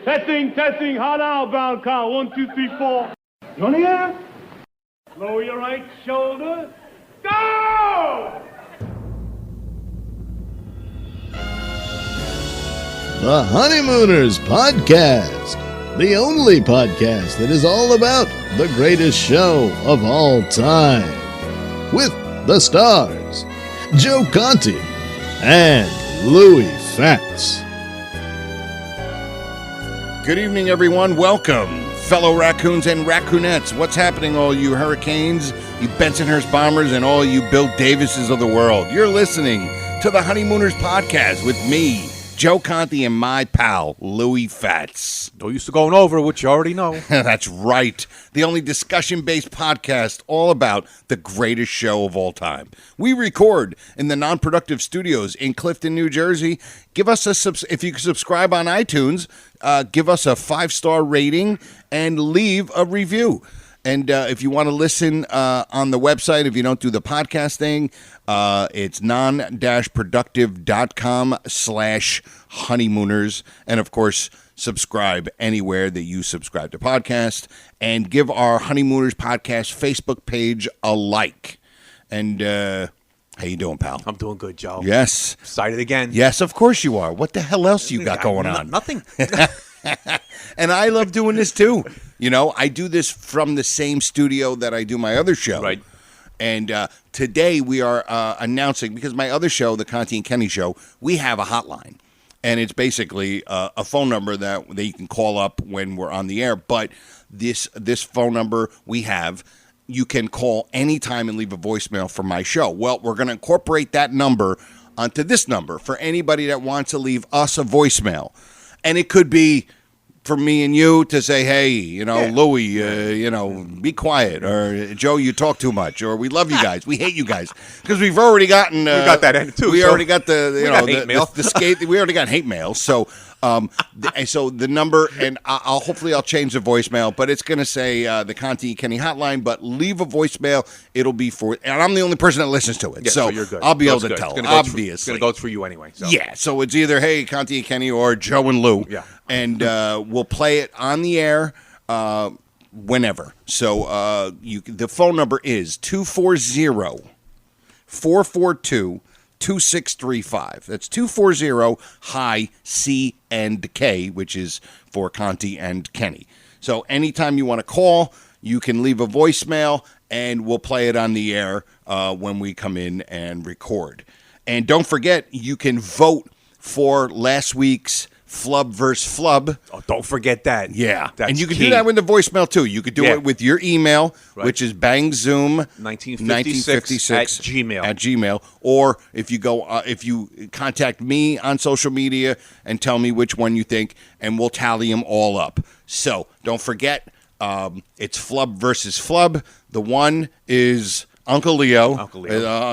Testing, hot outbound car, 1, 2, 3, 4. You on the air? Lower your right shoulder. Go! The Honeymooners Podcast, the only podcast that is all about the greatest show of all time. With the stars, Joe Conti and Louis Fatts. Good evening, everyone. Welcome, fellow raccoons and raccoonets. What's happening, all you Hurricanes, you Bensonhurst Bombers, and all you Bill Davises of the world? You're listening to the Honeymooners Podcast with me, Joe Conti, and my pal, Louis Fatts. No use to going over what you already know. That's right. The only discussion-based podcast all about the greatest show of all time. We record in the Non-Productive studios in Clifton, New Jersey. Give us if you can subscribe on iTunes, give us a 5-star rating and leave a review. And if you want to listen on the website, if you don't do the podcast thing, it's non-productive.com/honeymooners. And, of course, subscribe anywhere that you subscribe to podcast. And give our Honeymooners Podcast Facebook page a like. And how you doing, pal? I'm doing good, Joe. Yes. Excited again. Yes, of course you are. What the hell else you got going on? Nothing. And I love doing this too. You know, I do this from the same studio that I do my other show. Right. And today we are announcing, because my other show, the Conti and Kenny Show, we have a hotline. And it's basically a phone number that you can call up when we're on the air. But this phone number we have, you can call anytime and leave a voicemail for my show. Well, we're going to incorporate that number onto this number for anybody that wants to leave us a voicemail. And it could be for me and you to say, hey, Louis, be quiet. Or, Joe, you talk too much. Or, we love you guys. We hate you guys. Because we've already gotten... we got that in, too. We already got hate mail. the skate. We already got hate mail. So... so the number, and hopefully I'll change the voicemail, but it's going to say the Conti Kenny hotline, but leave a voicemail. It'll be for, and I'm the only person that listens to it. Yeah, so you're good. I'll be able That's to good. tell, obviously. It's going to go through you anyway. So. Yeah, so it's either, hey, Conti and Kenny, or Joe and Lou. Yeah. And we'll play it on the air whenever. So the phone number is 240-442-2635. That's 240-HI-C&K, which is for Conti and Kenny. So anytime you want to call, you can leave a voicemail, and we'll play it on the air when we come in and record. And don't forget, you can vote for last week's Flub versus Flub. Oh, don't forget that. Yeah. That's and you can key. do that with the voicemail, too. You could do it with your email, right, which is bangzoom1956 at Gmail. Or if you go, if you contact me on social media and tell me which one you think, and we'll tally them all up. So don't forget, it's Flub versus Flub. The one is Uncle Leo.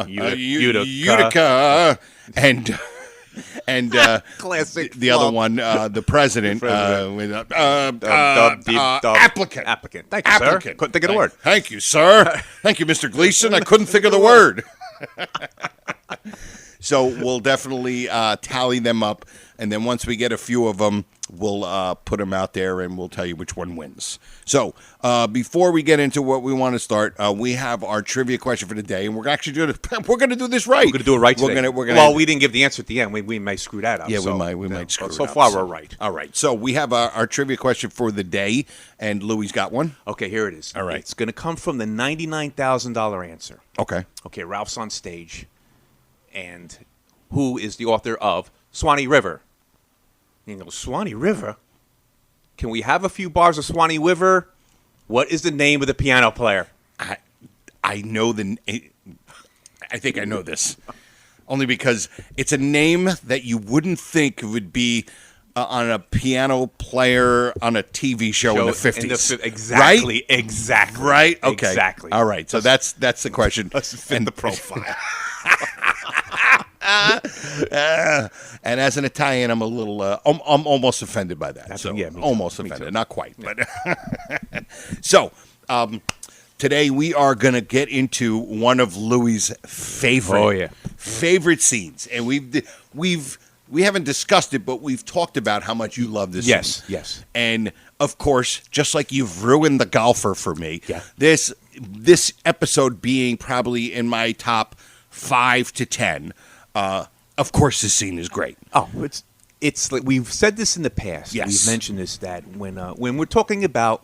Utica. And classic the other one, the president, applicant. Applicant. Thank you, sir. Couldn't think of the word. Thank you, sir. Thank you, Mr. Gleason. I couldn't think of the word. So we'll definitely tally them up, and then once we get a few of them, we'll put them out there, and we'll tell you which one wins. So before we get into what we want to start, we have our trivia question for the day, and we're going to do this right. We're going to do it right today. Well, we didn't give the answer at the end. We may screw that up. Yeah, we might screw it up. So far, we're right. All right. So we have our trivia question for the day, and Louis got one. Okay, here it is. All right. It's going to come from the $99,000 answer. Okay. Okay, Ralph's on stage, and who is the author of Swanee River? You know, Swanee River? Can we have a few bars of Swanee River? What is the name of the piano player? I know I think I know this. Only because it's a name that you wouldn't think would be on a piano player on a TV show in the 50s. Exactly. Right? Exactly. Right? Okay. Exactly. All right. So that's the question. Let's fit the profile. And as an Italian, I'm a little, I'm almost offended by that. Almost offended, not quite. But so, today we are going to get into one of Louis' favorite scenes, and we've we haven't discussed it, but we've talked about how much you love this. Yes, scene. yes. And of course, just like you've ruined The Golfer for me, this episode being probably in my top 5 to 10. Of course, this scene is great. Oh, it's like we've said this in the past. Yes. We've mentioned this that when we're talking about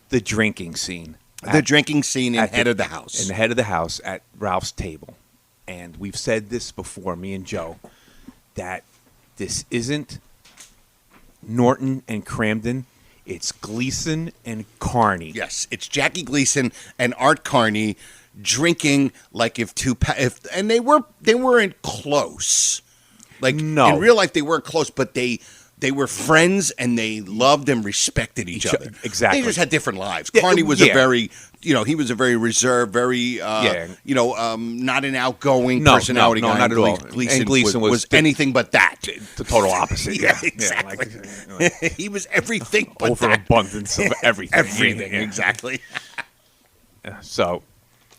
the drinking scene, The drinking scene in Head of the House. in the head of the house at Ralph's table, and we've said this before, me and Joe, that this isn't Norton and Cramden. It's Gleason and Carney. Yes, it's Jackie Gleason and Art Carney drinking like and they weren't close. Like No. in real life they weren't close, but they were friends and they loved and respected each other. Exactly. They just had different lives. Yeah, Carney was yeah. he was a very reserved, very not an outgoing No, personality no, guy. not at all. Gleason, And Gleason was was anything but that. The total opposite. Yeah, exactly. He was everything but that. Overabundance of everything. Everything, Yeah. exactly. So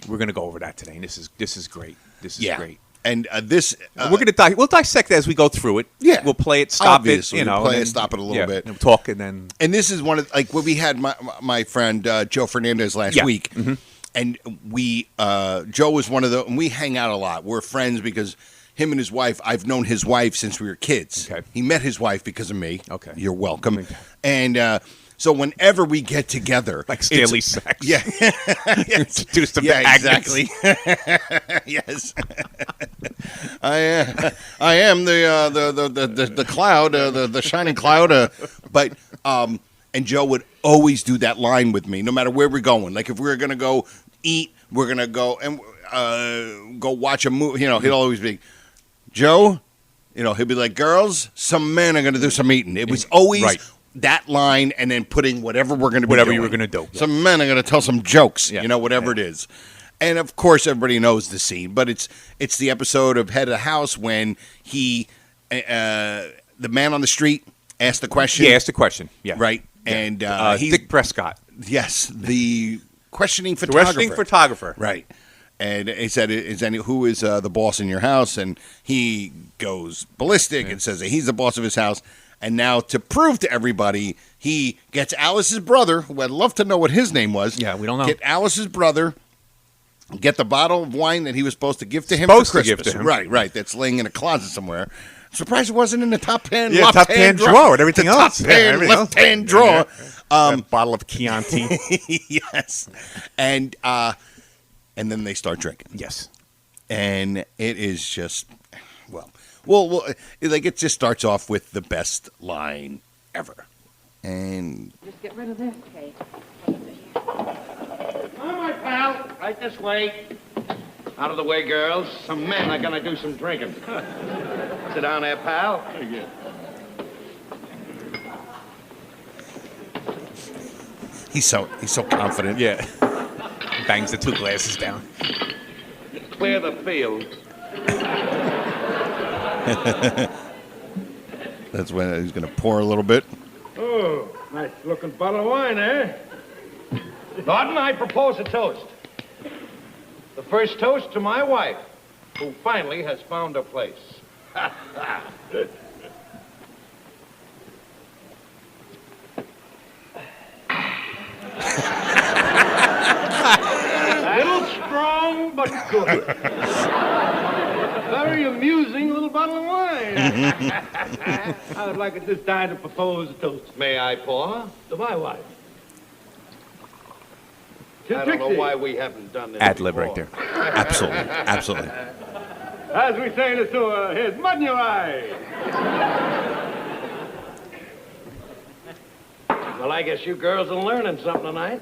we're gonna go over that today. And this is great. This is great. And this We're gonna we'll dissect it as we go through it. Yeah. we'll play it, stop Obviously, it. we'll play and it, stop it a little bit. and we'll talk, and then And this is one of like when we had my friend Joe Fernandez last Yeah. week, and we Joe was one of the and we hang out a lot. We're friends because him and his wife. I've known his wife since we were kids. Okay. He met his wife because of me. Okay. You're welcome. And so whenever we get together, like Stanley it's- Sachs. Yeah. Introduced him to Yeah, Agnes. exactly. Yes, I am the cloud, the shining cloud. But and Joe would always do that line with me, no matter where we're going. Like if we were gonna go eat, we're gonna go and go watch a movie. He'd always be, Joe. He'd be like, girls, some men are gonna do some eating. It was always. Right. That line, and then putting whatever we're going to be Whatever doing. you were gonna do. Some men are going to tell some jokes, Yeah. whatever it is. And of course, everybody knows the scene, but it's the episode of Head of the House when he, the man on the street, asked the question. Yeah, ask the question. Yeah, Right, and he's Dick Prescott, yes, the questioning photographer. questioning photographer. Right. And he said, who is the boss in your house? And he goes ballistic and says that he's the boss of his house. And now to prove to everybody, he gets Alice's brother, who I'd love to know what his name was. Yeah, we don't know. Get Alice's brother, get the bottle of wine that he was supposed to give to him Supposed for to give Christmas. to him. Right. That's laying in a closet somewhere. I'm surprised it wasn't in the top hand, Yeah, top-hand drawer and everything the else. Top Yeah, hand, everything else. left-hand drawer. A bottle of Chianti. Yes. And then they start drinking. Yes. And it is just, well, like it just starts off with the best line ever. And Just get rid of this, Kate. All right, pal. Right this way. Out of the way, girls. Some men are gonna do some drinking. Sit down there, pal. he's so confident. Yeah. Bangs the 2 glasses down. Clear the field. That's when he's going to pour a little bit. Oh, nice looking bottle of wine, eh? Norton, I propose a toast. The first toast to my wife, who finally has found a place. A little strong, but good. Very amusing little bottle of wine. I would like at this time to propose a toast. May I pour? To my wife. I don't know why we haven't done this Ad lib before. right there. Absolutely. As we say in the sewer, here's mud in your eye. Well, I guess you girls are learning something tonight.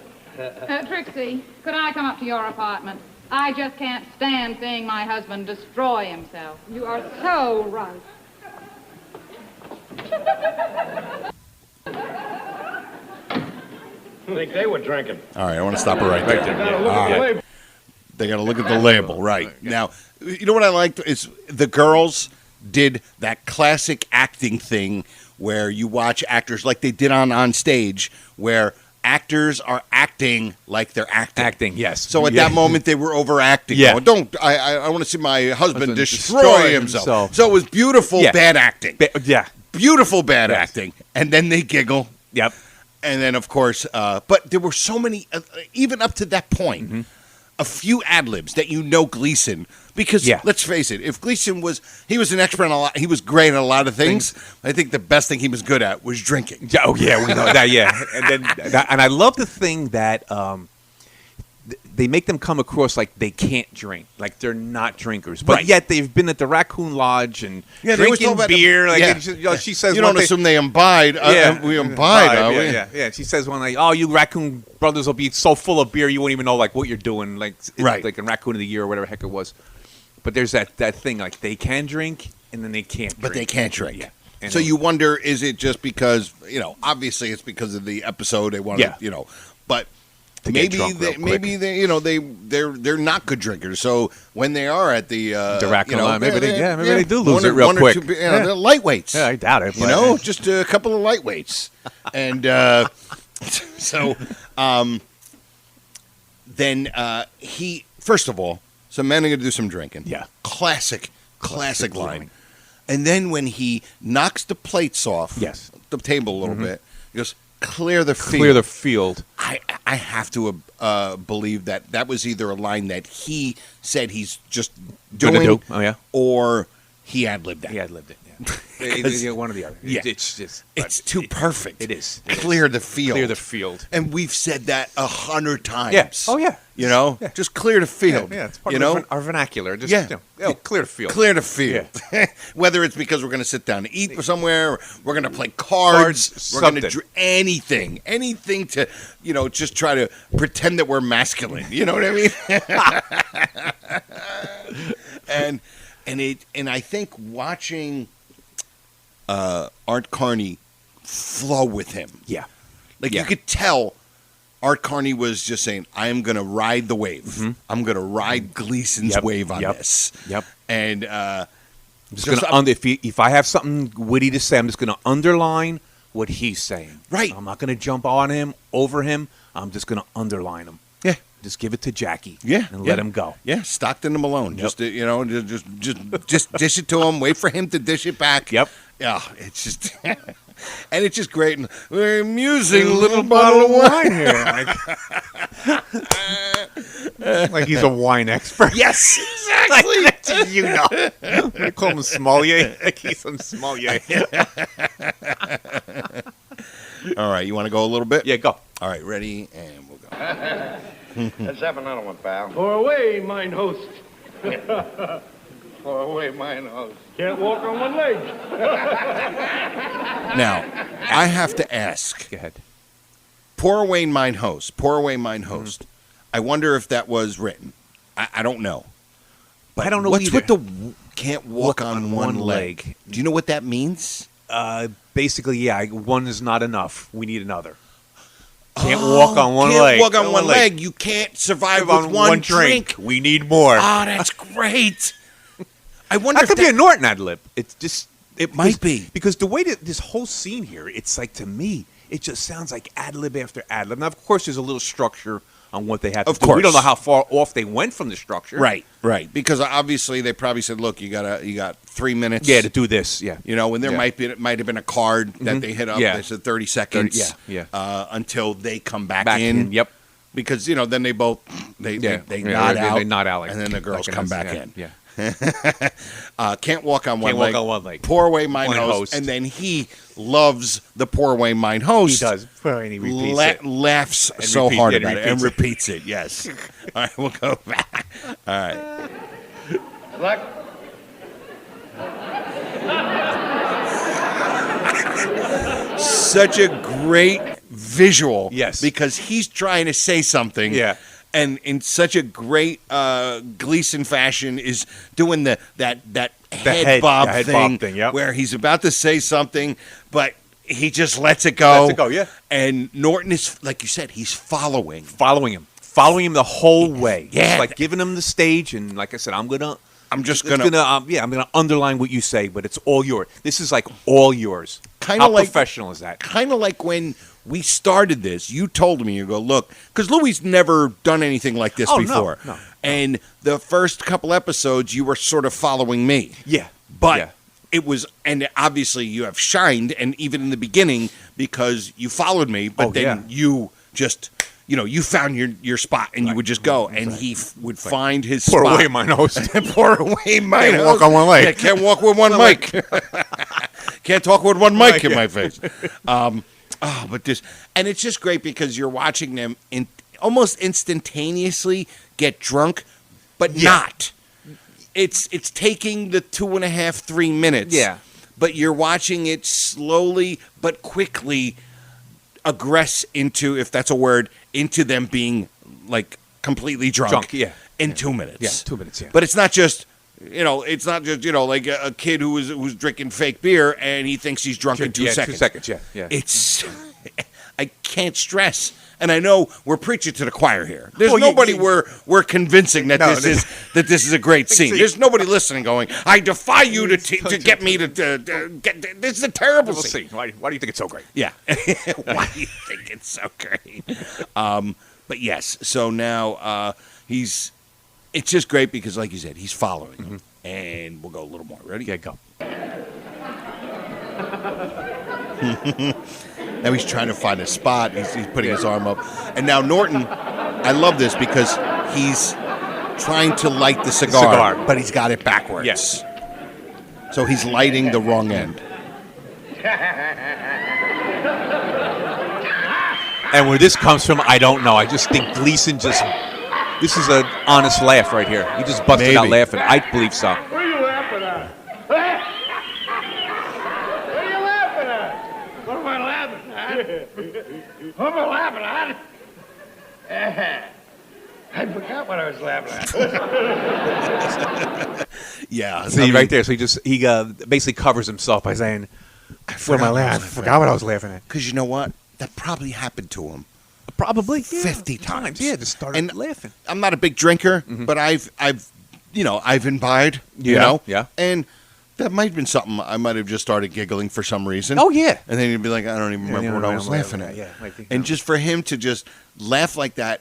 Trixie, could I come up to your apartment? I just can't stand seeing my husband destroy himself. You are so right. I think they were drinking. All right, I want to stop it right there. Gotta look All at the right. label. They got to look at the label, right. Now, you know what I liked is the girls did that classic acting thing where you watch actors like they did on stage where actors are acting like they're acting. Acting, yes. So at that moment, they were overacting. Yeah. Going, I want to see my husband destroy destroy himself. himself. So it was beautiful, bad acting. Yeah. Beautiful, bad acting. And then they giggle. Yep. And then, of course, but there were so many, even up to that point, a few ad-libs that Gleason, because let's face it, if Gleason he was an expert on a lot, he was great at a lot of things. I think the best thing he was good at was drinking. Oh, yeah, we know that, yeah. And I love the thing that they make them come across like they can't drink, like they're not drinkers, but yet they've been at the Raccoon Lodge and drinking beer. She says, you don't assume they imbibe. We imbibe, are we? Yeah. She says one like, "Oh, you Raccoon brothers will be so full of beer, you won't even know like what you're doing, like like in Raccoon of the Year or whatever the heck it was." But there's that thing like they can drink and then they can't, but they can't drink. Yeah. And so you wonder, is it just because obviously it's because of the episode they want to, but. Maybe they're not good drinkers. So when they are at the Raccoon Line, maybe they do lose it real quick. They're lightweights. Yeah, I doubt it. Just a couple of lightweights, and then he first of all, some men are going to do some drinking. Yeah, classic line. And then when he knocks the plates off, the table a little bit, he goes. Clear the field. I have to believe that was either a line that he said he's just doing, or he ad-libbed it. He ad-libbed it. Yeah. One or the other. Yeah. It's too perfect. It is. Clear the field. Clear the field. And we've said that 100 times. Yeah. Oh yeah. Just clear the field. Yeah. It's part of our vernacular. Just clear the field. Clear the field. Yeah. Whether it's because we're going to sit down and eat somewhere, or we're going to play cards, we're going to do anything to, just try to pretend that we're masculine. You know what I mean? And I think watching Art Carney flow with him. Yeah. You could tell Art Carney was just saying, I am going to ride the wave. Mm-hmm. I'm going to ride Gleason's wave on this. Yep. And if I have something witty to say, I'm just going to underline what he's saying. Right. I'm not going to jump on him, over him. I'm just going to underline him. Yeah. Just give it to Jackie. Yeah. And let him go. Yeah. Stockton and Malone. Yep. Just dish it to him. Wait for him to dish it back. Yep. Yeah. It's just... And it's just great. And we're amusing little bottle of wine here. Like he's a wine expert. Yes, exactly. I call him sommelier. Like he's some sommelier. All right, you want to go a little bit? Yeah, go. All right, ready, and we'll go. Let's have another one, pal. Pour away, mine host. Pour away, mine host. Can't walk on one leg. Now, I have to ask. Go ahead. Pour away, mine host. Pour away, mine host. I wonder if that was written. I don't know. But I don't know what's either. with the can't walk on one leg? Do you know what that means? Basically, one is not enough. We need another. Can't walk on one leg. Can't walk on one leg. You can't survive with one drink. We need more. Oh, that's great. I wonder that could be a Norton ad lib. It's just it might be because the way that this whole scene here, it's like to me, it just sounds like ad lib after ad lib. Now, of course, there's a little structure on what they have to do. Of course, we don't know how far off they went from the structure. Right. Because obviously they probably said, "Look, you got 3 minutes, to do this." Yeah, and there might have been a card that they hit up. Yeah. They said 30 seconds. Until they come back in. Yep. Because then they both they nod out. They nod out, and then the girls come back in. Yeah. Can't walk on one leg. Can't walk on one leg. Pour away mine host. And then he loves the pour away mine host. He does. And he repeats it. Laughs and so hard about it and repeats it. Yes. All right, we'll go back. All right. Luck. Such a great visual. Yes. Because he's trying to say something. Yeah. And in such a great Gleason fashion is doing that head bob thing yep. where he's about to say something, but he just lets it go. Yeah. And Norton is, like you said, he's following him the whole way. Yeah. It's like giving him the stage, and like I said, I'm gonna underline what you say, but it's all yours. This is like all yours. How professional is that? Kind of like when we started this, you told me, you go, look, because Louie's never done anything like this before. No. And the first couple episodes, you were sort of following me. Yeah. But Yeah. it was, and obviously you have shined, and even in the beginning, because you followed me, but then you just, you found your spot, and you would just go, and he would find his Pour spot. away my nose. Pour away my Can't nose. walk on one leg. Yeah, can't walk with one mic. Can't talk with one mic in my face. But this, and it's just great because you're watching them almost instantaneously get drunk, but not. It's taking the 2.5, 3 minutes. Yeah. But you're watching it slowly but quickly aggress into, if that's a word, into them being like completely drunk. In 2 minutes. Yeah, 2 minutes, yeah. But it's not just, like a kid who's drinking fake beer and he thinks he's drunk in 2 seconds. 2 seconds, yeah. It's, I can't stress. And I know we're preaching to the choir here. There's nobody we're convincing that this is a great scene. There's nobody listening going, I defy you to get me to get this is a terrible scene. Why do you think it's so great? Yeah. Why do you think it's so great? But yes, so now it's just great because, like you said, he's following him. And we'll go a little more. Ready? Yeah, go. Now he's trying to find a spot. He's putting his arm up. And now Norton, I love this because he's trying to light the cigar, but he's got it backwards. Yes. So he's lighting the wrong end. And where this comes from, I don't know. I just think Gleason this is an honest laugh right here. He just busted out laughing. I believe so. What are you laughing at? What are you laughing at? What am I laughing at? What am I laughing at? I forgot what I was laughing at. Yeah. See, right there. So he basically covers himself by saying, what am I laughing at? I forgot what I was laughing at. Because you know what? That probably happened to him. Probably 50 times. Yeah, just started laughing. I'm not a big drinker, but I've imbibed, Yeah. And that might have been something I might have just started giggling for some reason. Oh, yeah. And then you'd be like, I don't even remember what I was laughing at. Yeah. And just for him to just laugh like that,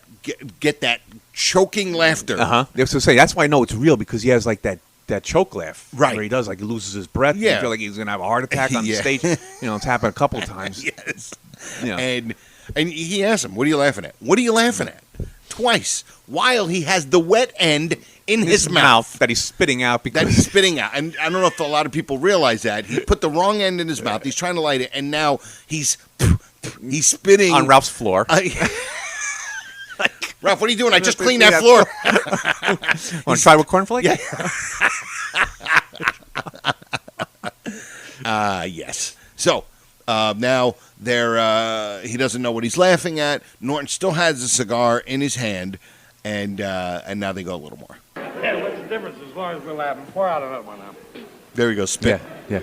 get that choking laughter. That's why I know it's real, because he has like that choke laugh. Right. Where he does, like he loses his breath. Yeah. You feel like he's going to have a heart attack on the stage. It's happened a couple of times. Yes. Yeah. And he asked him, what are you laughing at? What are you laughing at? Twice. While he has the wet end in his mouth. That he's spitting out. And I don't know if a lot of people realize that. He put the wrong end in his mouth. He's trying to light it. And now he's spitting. On Ralph's floor. Ralph, what are you doing? I just cleaned that floor. Want to try with cornflake? Yeah. Yes. So now he doesn't know what he's laughing at. Norton still has the cigar in his hand, and now they go a little more. Yeah, what's the difference as long as we're laughing? Pour out another one now. There we go. Spit. Yeah.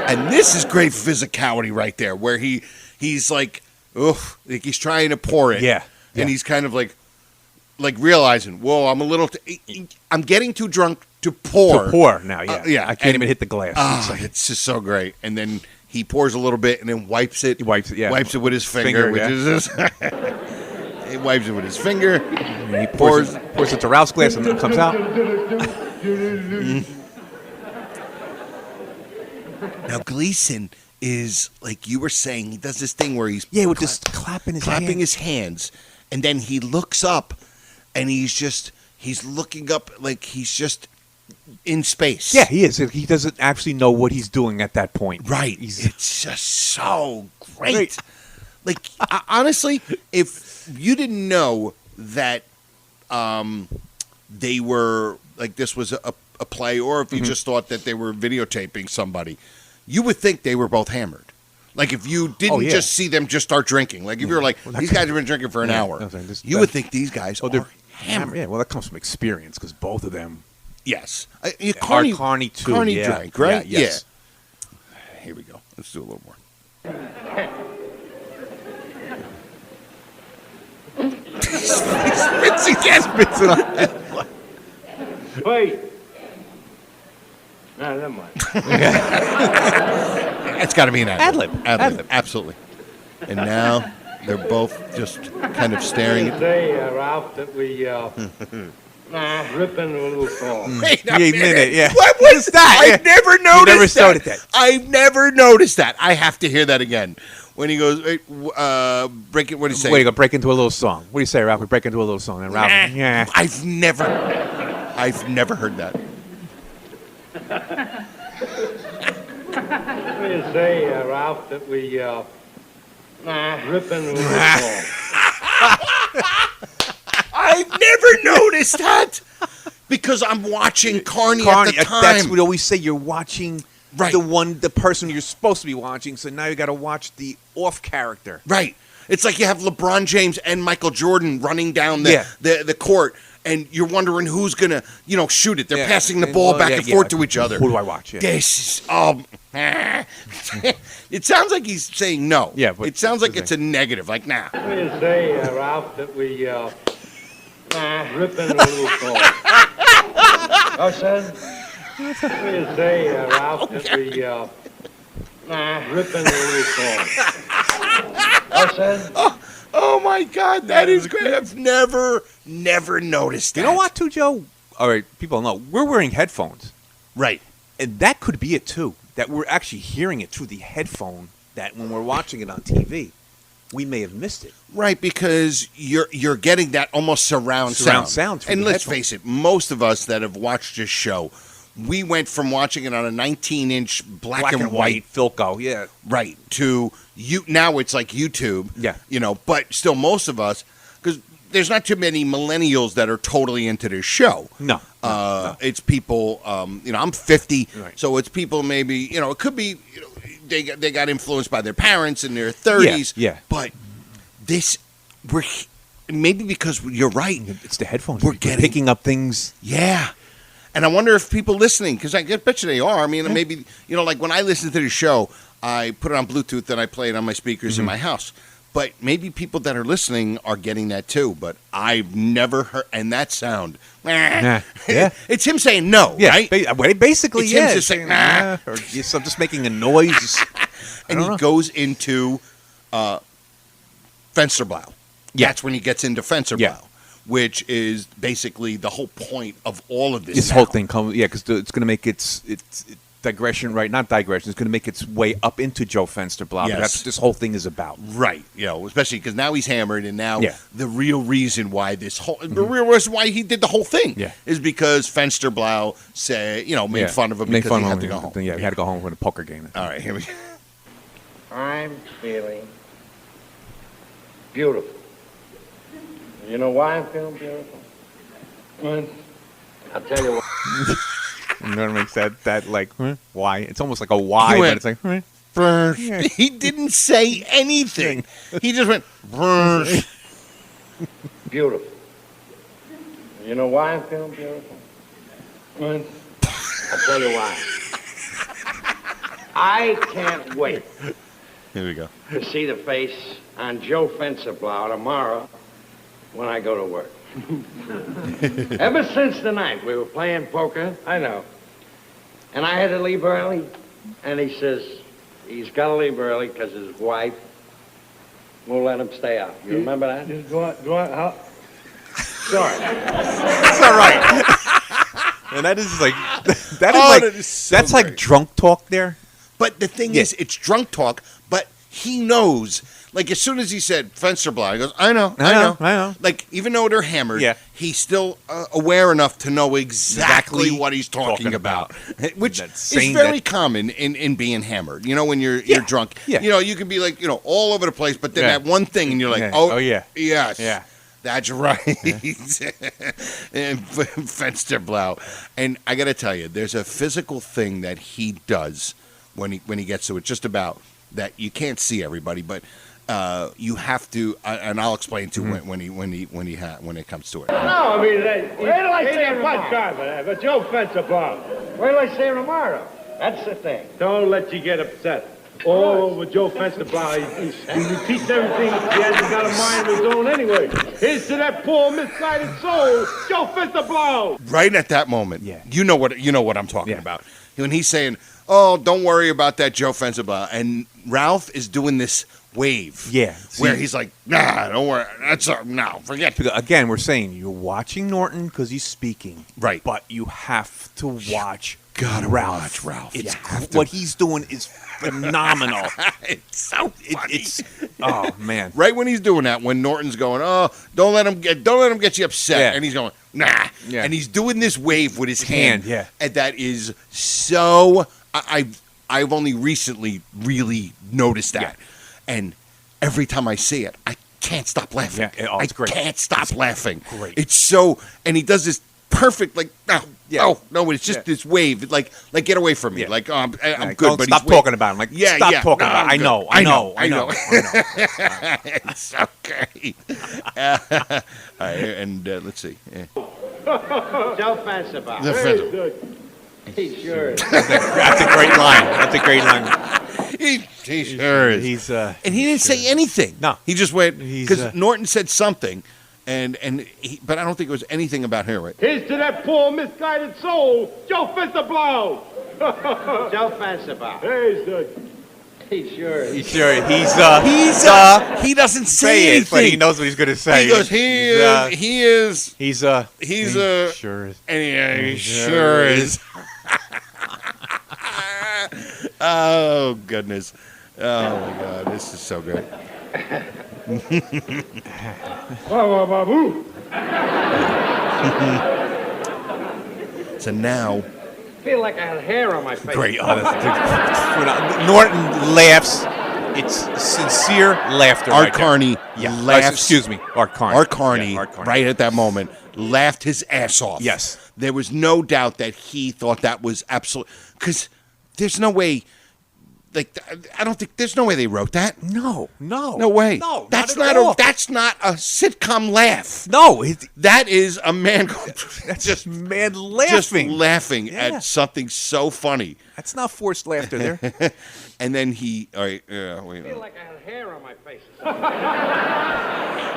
And this is great physicality right there, where he's like, oof, like he's trying to pour it. Yeah. And he's kind of like realizing, whoa, I'm getting too drunk to pour. Now, yeah. Yeah. I can't even hit the glass. It's just so great. And then he pours a little bit and then wipes it. He wipes it, yeah. Wipes it with his finger. yeah. He wipes it with his finger. And he pours it to Ralph's glass and then it comes out. Now, Gleason is, like you were saying, he does this thing where he's with just clapping his hands. And then he looks up and he's looking up like he's just in space. Yeah, he is. He doesn't actually know what he's doing at that point. Right. It's just so great. Like, honestly, if you didn't know that they were, like, this was a play, or if you just thought that they were videotaping somebody, you would think they were both hammered. Like, if you didn't just see them just start drinking. Like, if you were like, these guys have been drinking for an hour, you would think these guys are hammered. Yeah, well, that comes from experience, because both of them. Yes. Carney too. Carney drank, right? Yeah, yes. Yeah. Here we go. Let's do a little more. He spits again. Spits it on. Wait. No, never mind. It's got to be an ad-lib. Ad-lib. Absolutely. And now they're both just kind of staring at... Say, Ralph, that we ripping a little song. Wait a minute, yeah. What was that? Yeah. I've never noticed never started that. I've never noticed that. I have to hear that again. When he goes, break it, what do you say? Wait, go break into a little song. What do you say, Ralph? We break into a little song. And Ralph, yeah. I've never heard that. What do you say, Ralph, that we ripping a little song? I've never noticed that because I'm watching Carney at the time. That's what we always say. You're watching Right. the person you're supposed to be watching. So now you got to watch the off character. Right. It's like you have LeBron James and Michael Jordan running down the court, and you're wondering who's gonna shoot it. They're passing the ball back and forth to each other. Who do I watch? Yeah. This is it sounds like he's saying no. Yeah, but it sounds like it's a negative. Like nah. What do you say, Ralph, that we ripping a little song? Oh, son? What do you say, Ralph, that we ripping a little song? Oh, son? Oh my God, that is great. I've never noticed that. You know what, too, Joe? All right, people know we're wearing headphones, Right. and that could be it too. That we're actually hearing it through the headphone. That when we're watching it on TV, we may have missed it. Right, because you're getting that almost surround sound through and the let's headphone. face it, most of us that have watched this show, we went from watching it on a 19-inch black and white Philco, yeah. right to now it's like YouTube. Yeah. But still most of us, because there's not too many millennials that are totally into this show. No. It's people, I'm 50, Right. so it's people maybe, it could be, they got influenced by their parents in their 30s. Yeah. But maybe because you're right. It's the headphones. We're getting- picking up things. Yeah. And I wonder if people listening, because I bet you they are. I mean, maybe, like when I listen to the show, I put it on Bluetooth and I play it on my speakers in my house. But maybe people that are listening are getting that too. But I've never heard, and that sound, Yeah. it's him saying no, Yeah, right? basically, It's him yeah. just saying, nah. Or just, I'm just making a noise. And he goes into Fensterblau. Yeah. That's when he gets into Fensterblau. Yeah. Which is basically the whole point of all of this. This now. whole thing comes, because it's going to make its digression, right? Not digression. It's going to make its way up into Joe Fensterblau. Yes. That's what this whole thing is about. Right, especially because now he's hammered, and now Yeah. the real reason why the real reason why he did the whole thing is because Fensterblau made fun of him Made because fun he of had him. to go home. Yeah, he had to go home for the poker game. All right, here we go. I'm feeling beautiful. You know why I'm feeling beautiful? I'll tell you what. And that makes that like, why? It's almost like a why, He but went, it's like, Brr. He didn't say anything. He just went, Brr. Beautiful. You know why I'm feeling beautiful? I'll tell you why. I can't wait Here we go. to see the face on Joe Fensterblau tomorrow when I go to work. Ever since the night we were playing poker, I know, and I had to leave early, and he says he's got to leave early because his wife won't let him stay out. You remember that? Go on, how? Sorry. that's all right. And that is like, That is so that's great. like drunk talk there. But the thing is, it's drunk talk, but he knows. Like, as soon as he said Fensterblau, he goes, I know. Like, even though they're hammered, he's still aware enough to know exactly what he's talking about. Which is very common in being hammered. when you're drunk. Yeah. You can be like, all over the place, but then that one thing, and you're like, yes. Yeah. That's right. And Fensterblau. And I got to tell you, there's a physical thing that he does when he gets to it, just about that you can't see everybody, but you have to, and I'll explain to when it comes to it. No, I mean, wait till I see him tomorrow. But Joe Fensterblau. Wait till I see him tomorrow. That's the thing. Don't let you get upset. All over Joe Fensterblau. He repeats everything he hasn't got a mind of his own anyway. Here's to that poor misguided soul, Joe Fensterblau. Right at that moment, Yeah. you know what I'm talking about. When he's saying, oh, don't worry about that Joe Fensibla. And Ralph is doing this wave. Yeah. Where he's like, nah, don't worry. That's no, forget it. Again, we're saying you're watching Norton because he's speaking. Right. But you have to watch Gotta Ralph. watch Ralph. It's You have to. what he's doing is phenomenal. It's so funny. Oh man. Right when he's doing that, when Norton's going, oh, don't let him get you upset, Yeah. and he's going, nah, Yeah. and he's doing this wave with his hand, yeah. and that is so. I've only recently really noticed that, and every time I see it, I can't stop laughing. Yeah, it's great. I can't stop laughing. great. It's so, and he does this perfect, like, no, it's just this wave, like get away from me, Yeah. like, I'm good, Don't but stop he's talking about him. Like, stop talking no, about I'm it. I know. It's okay. All right, and let's see. Yeah. Joe Fensibla. The Fensibla. He sure is. That's a great line. He sure is. He's and he didn't say anything. No. He just went He's, because Norton said something, but I don't think it was anything about her. Right? Here's to that poor misguided soul, Joe Fensibla. Joe Fensibla. Here's the... He sure is. He doesn't say it, anything. but he knows what he's going to say. He goes, he is, sure is. and he sure is. Oh, goodness. Oh, my God. This is so good. So now... I feel like I had hair on my face. Great. Oh, Norton laughs. It's sincere laughter. Art Carney laughs. Excuse me. Art Carney. Art Carney, right at that moment, laughed his ass off. Yes. There was no doubt that he thought that was absolute. Because there's no way. Like, I don't think there's no way they wrote that. No way. No, that's not at all. That's not a sitcom laugh. No, that is a man. That's just man laughing. Just laughing at something so funny. That's not forced laughter there. And then he. All right. Wait. I feel like I had hair on my face.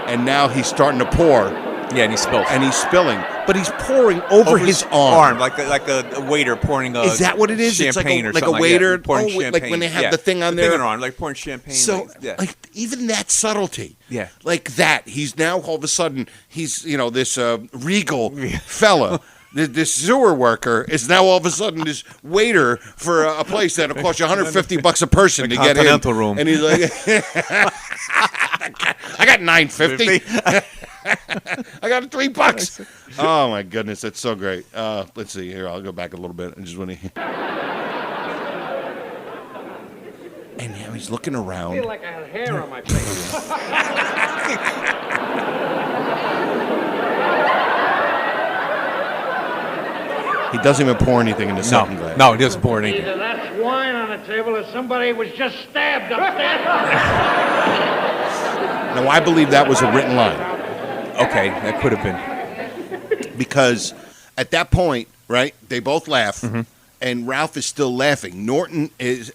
And now he's starting to pour. Yeah, and he spills. And he's spilling, but he's pouring over his arm. like a waiter pouring Is that what it is? Champagne it's like or a waiter pouring champagne. champagne. Like when they have the thing on there. Thing on, like pouring champagne. So, like even that subtlety. Yeah. Like that. He's now all of a sudden he's this regal fella. This sewer worker is now all of a sudden this waiter for a place that'll cost you $150 a person to get in. Continental room. And he's like, I got $9.50. I got $3. Oh my goodness, that's so great. Let's see here. I'll go back a little bit. I just want to. And now he's looking around. I feel like I had hair on my face. He doesn't even pour anything in the second glass. No, he doesn't pour anything. Either that's wine on the table or somebody was just stabbed upstairs. No, I believe that was a written line. Okay, that could have been. Because at that point, right, they both laugh, and Ralph is still laughing. Norton is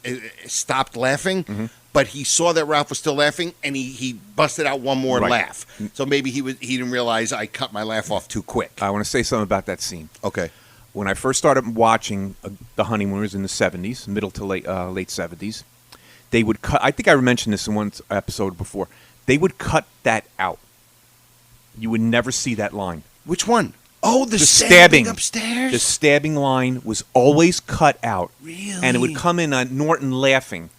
stopped laughing, but he saw that Ralph was still laughing, and he busted out one more laugh. So maybe he didn't realize I cut my laugh off too quick. I want to say something about that scene. Okay. When I first started watching The Honeymooners in the 70s, middle to late 70s, they would cut. I think I mentioned this in one episode before. They would cut that out. You would never see that line. Which one? Oh, the stabbing upstairs? The stabbing line was always cut out. Really? And it would come in on Norton laughing.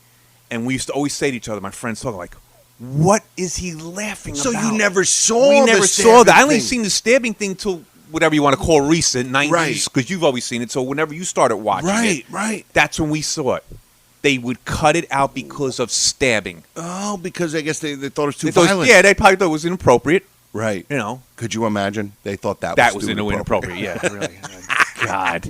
And we used to always say to each other, my friends talk like, what is he laughing So about? you never saw We the never saw that. I only thing. seen the stabbing thing till whatever you want to call recent, 90s, because you've always seen it. So whenever you started watching it, Right. that's when we saw it. They would cut it out because of stabbing. Oh, because I guess they thought it was too They thought- violent. yeah, they probably thought it was inappropriate. Right. You know. Could you imagine? They thought that was too inappropriate. Yeah, really. God.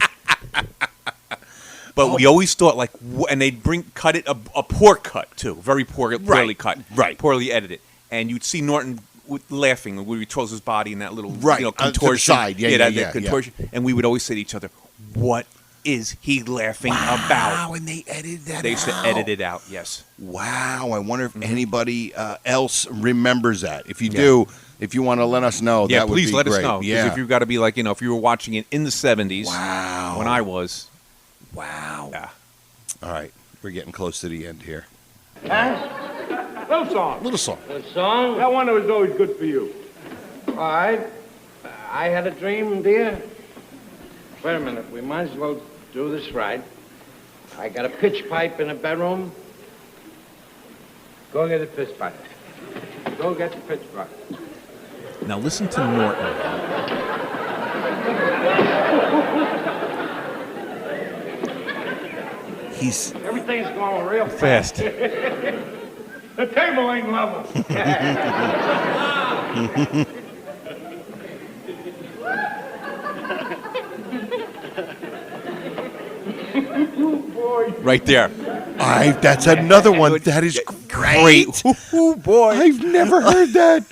But we always thought like, and they'd cut it a poor cut too, very poorly cut, right, poorly edited, and you'd see Norton laughing where he throws his body in that little Right, contortion, to the side. that contortion, and we would always say to each other, "What is he laughing about?" Wow, and they edited that. They used to edit it out. Yes. Wow, I wonder if anybody else remembers that. If you do, if you want to let us know, Yeah, that would please be let great. us know. Yeah. If you've got to be like, if you were watching it in the 70s, Wow. when I was, Wow. yeah. All right, we're getting close to the end here. Little song. Little song. The song? That one that was always good for you. All right. I had a dream, dear. Wait a minute. We might as well do this right. I got a pitch pipe in the bedroom. Go get the pitch pipe. Go get the pitch pipe. Now listen to Norton. Everything's going real Fast. The table ain't level. Right there. That's another one. That is great. Ooh, boy. I've never heard that.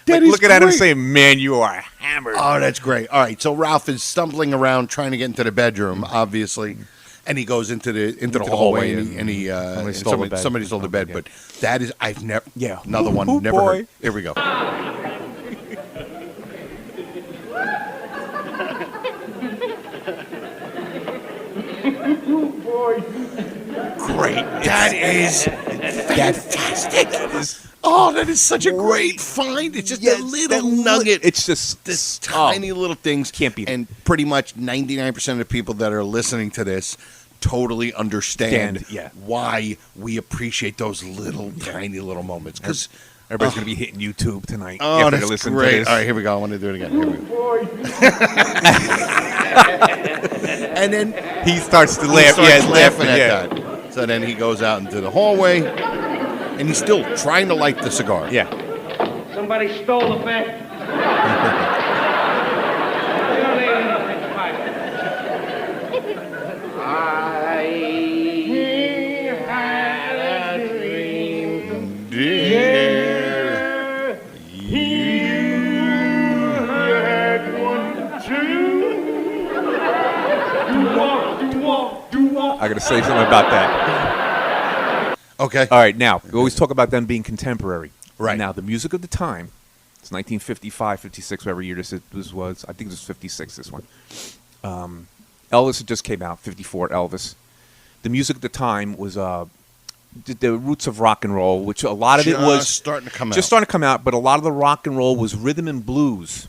That is Looking at him great. saying, man, you are hammered. Oh, that's great. All right, so Ralph is stumbling around trying to get into the bedroom, obviously, and he goes into the hallway, and somebody stole the bed. But that is, I've never. Yeah. Another one. Ooh, Never boy. heard. Here we go. Great. That is fantastic. That is such a great find. It's just a little nugget. It's just this tiny little things. Can't beat it. And pretty much 99% of the people that are listening to this totally understand why we appreciate those little tiny little moments. Because everybody's going to be hitting YouTube tonight. oh, after they that's listen great. To this. All right, here we go. I want to do it again. Here we go. And then he starts to he laugh. starts Yeah, laughing at yeah. that. So then he goes out into the hallway, and he's still trying to light the cigar. Yeah. Somebody stole the bed. You don't need any pitch pipe. I had a dream. Dear, You had one too. Do walk. I got to say something about that. Okay. All right, now, we always talk about them being contemporary. Right. Now, the music of the time, it's 1955, 56, whatever year this was. I think this was 56, this one. Elvis had just came out, 54, Elvis. The music at the time was the roots of rock and roll, which a lot of it was starting to come out. just starting to come out, but a lot of the rock and roll was rhythm and blues,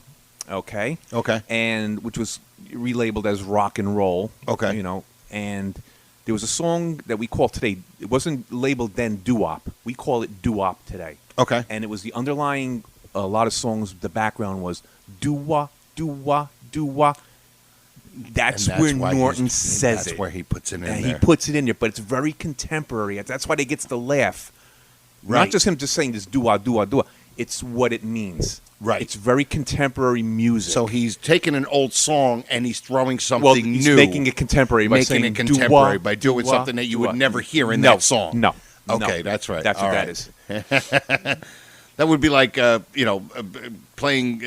okay? Okay. And which was relabeled as rock and roll. Okay. You know, and there was a song that we call today, it wasn't labeled then doo-wop. We call it doo-wop today. Okay. And it was the underlying, a lot of songs, the background was doo-wah, doo-wah, doo-wah. That's where Norton says that's it. where he puts it in And there. he puts it in there, but it's very contemporary. That's why they gets the laugh. Right. Not just him just saying this doo-wah, doo-wah, doo-wah. It's what it means. Right. It's very contemporary music. So he's taking an old song and he's throwing something well, he's new. making it contemporary by saying Making it contemporary doo-wah, by doing doo-wah, something that you would doo-wah. never hear in No, that song. No. Okay, no. that's right. That's All what right. that is. That would be like, playing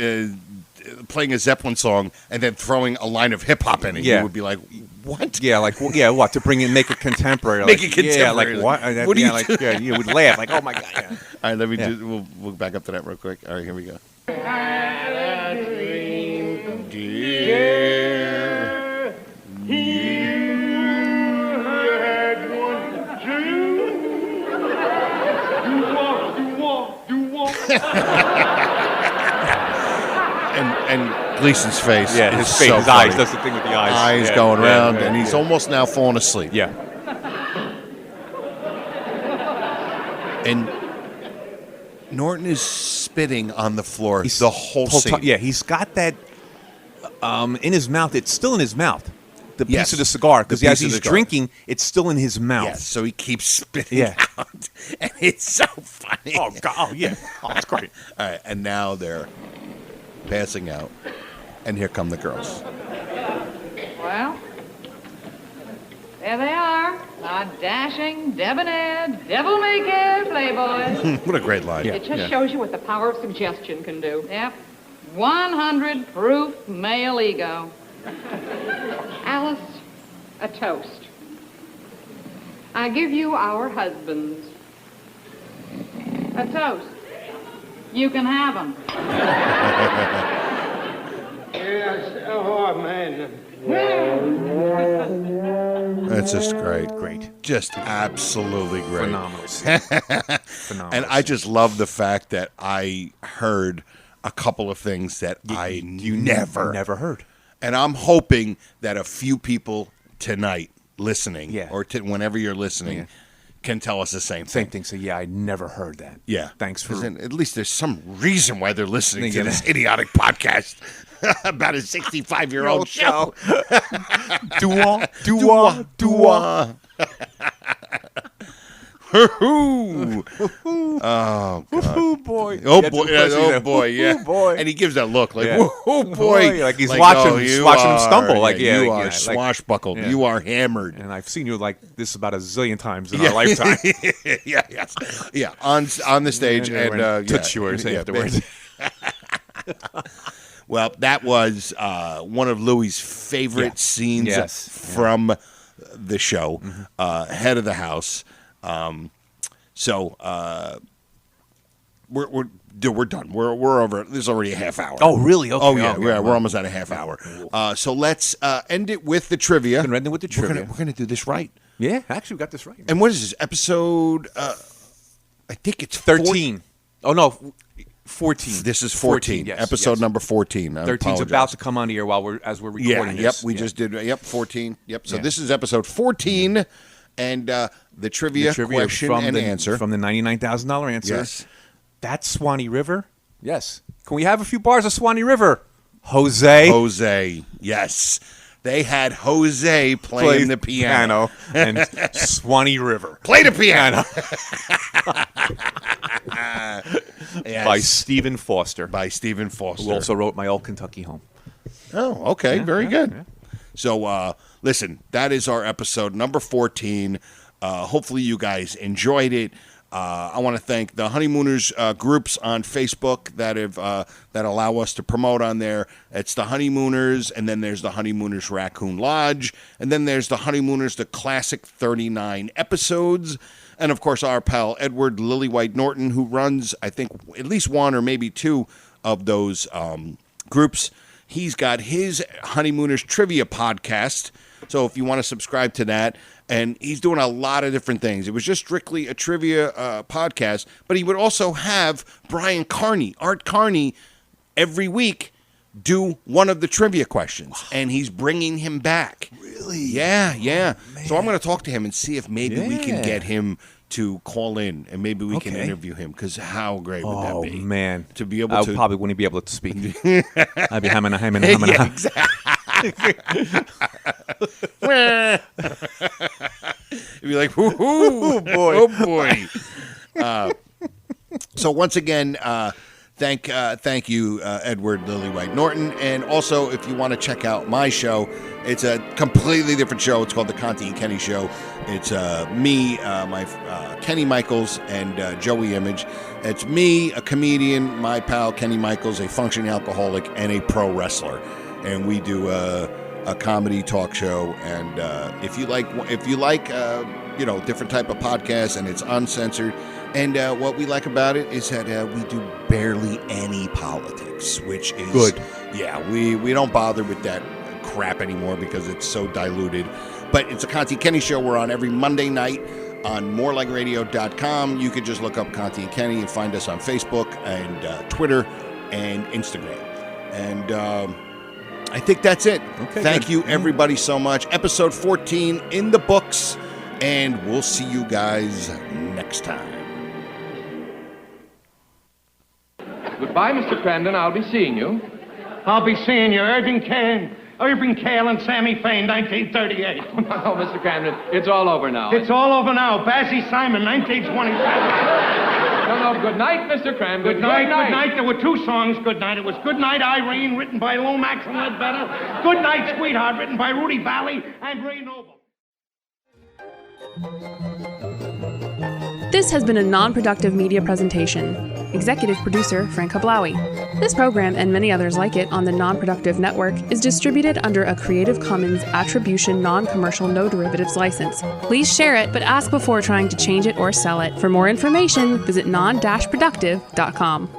a Zeppelin song and then throwing a line of hip hop in it. Yeah. You would be like, what? Yeah, like what to bring in, make it contemporary. Make like, it contemporary. Yeah, like what? What do you like, do? yeah, you would laugh like, oh my god. Yeah. All right, let me Yeah. we'll back up to that real quick. All right, here we go. Had a dream. Dear, You had one too. Do walk. and Gleason's face Yeah, is his face, so his funny. eyes does the thing with the eyes. Eyes Yeah, going yeah, around, yeah, and he's yeah. almost now falling asleep. Yeah. And Norton is spitting on the floor He's the whole scene. Yeah, he's got that in his mouth. It's still in his mouth. The piece Yes. of the cigar, because The piece as of he's the cigar. drinking, it's still in his mouth. Yes, so he keeps spitting Yeah. out, and it's so funny. Oh God! Oh yeah! Oh, that's great. All right, and now they're passing out, and here come the girls. Well, there they are, our dashing, debonair, devil-may-care playboys. What a great line. It just shows you what the power of suggestion can do. Yep. 100 proof male ego. Alice, a toast. I give you our husbands. A toast. You can have them. Yes. Oh, man. That's It's just great. Great. Just absolutely great. Phenomenal. Phenomenal. And I just love the fact that I heard a couple of things that I never heard. And I'm hoping that a few people tonight listening, Yeah. or whenever you're listening, can tell us the same thing. Same thing. So, I never heard that. Yeah. Thanks for... At least there's some reason why they're listening to this idiotic podcast about a 65-year-old show. Dua. Oh, God. Oh, boy. Oh, boy, yeah. Oh, boy. And he gives that look like, Yeah. oh, boy. Like he's watching him stumble. You are swashbuckled. Yeah. You are hammered. And I've seen you like this about a zillion times in our lifetime. Yeah, on the stage. And Tootsie Yours afterwards. Well, that was one of Louie's favorite scenes from the show, Head of the House. So we're done. We're over. This is already a half hour. Oh, really? Okay. Oh, yeah. We're almost at a half hour. So let's end it with the trivia. End it with the trivia. We're gonna do this right. Yeah, actually, we got this right. And what is this episode? I think it's 13. Oh no, 14. This is 14. Yes, episode number 14. 13's about to come on the air as we're recording this. Yep. We just did. Yep. 14. Yep. So this is episode 14, and the trivia question and answer from the $99,000 answer. Yes. That's Swanee River. Yes. Can we have a few bars of Swanee River? Jose. Yes. They had Jose playing the piano. And Swanee River. Play the piano. Yes. By Stephen Foster. Who also wrote My Old Kentucky Home. Oh, okay. Very good. Yeah. So, listen, that is our episode number 14. Hopefully you guys enjoyed it. I want to thank the Honeymooners groups on Facebook that allow us to promote on there. It's the Honeymooners, and then there's the Honeymooners Raccoon Lodge, and then there's the Honeymooners, the Classic 39 episodes, and of course our pal Edward Lillywhite Norton, who runs, I think, at least one or maybe two of those groups. He's got his Honeymooners Trivia podcast, so if you want to subscribe to that. And he's doing a lot of different things. It was just strictly a trivia podcast, but he would also have Brian Carney, Art Carney, every week do one of the trivia questions. Wow. And he's bringing him back. Really? Yeah. Oh, so I'm going to talk to him and see if maybe we can get him to call in, and maybe we can interview him, because how great would that be? Oh, man. To be able to... I probably wouldn't be able to speak. I'd be hamming. Yeah, exactly. You'd be like, oh boy. So once again, thank you, Edward Lillywhite Norton. And also, if you want to check out my show, it's a completely different show. It's called The Conti and Kenny Show. It's me, my Kenny Michaels, and Joey Image. It's me, a comedian, my pal Kenny Michaels, a functioning alcoholic, and a pro wrestler. And we do a comedy talk show. And if you like different type of podcasts, and it's uncensored. And what we like about it is that we do barely any politics, which is good. Yeah, we don't bother with that crap anymore because it's so diluted. But it's a Conti and Kenny show. We're on every Monday night on morelikeradio.com. You could just look up Conti and Kenny and find us on Facebook and Twitter and Instagram. And I think that's it. Okay, Thank you, everybody, so much. Episode 14 in the books, and we'll see you guys next time. Goodbye, Mr. Crandon. I'll be seeing you. I'll be seeing you, Irving Kale and Sammy Fain, 1938. Oh, Mr. Crandon, it's all over now. It's all over now. Bassy Simon, 1927. No, good night, Mr. Crandon. Good night. There were two songs, Good Night. It was Good Night, Irene, written by Lomax and Ledbetter. Good Night, Sweetheart, written by Rudy Valley and Ray Noble. This has been a non-productive media presentation. Executive producer, Frank Hablawi. This program and many others like it on the Non-Productive Network is distributed under a Creative Commons Attribution Non-Commercial No Derivatives license. Please share it, but ask before trying to change it or sell it. For more information, visit non-productive.com.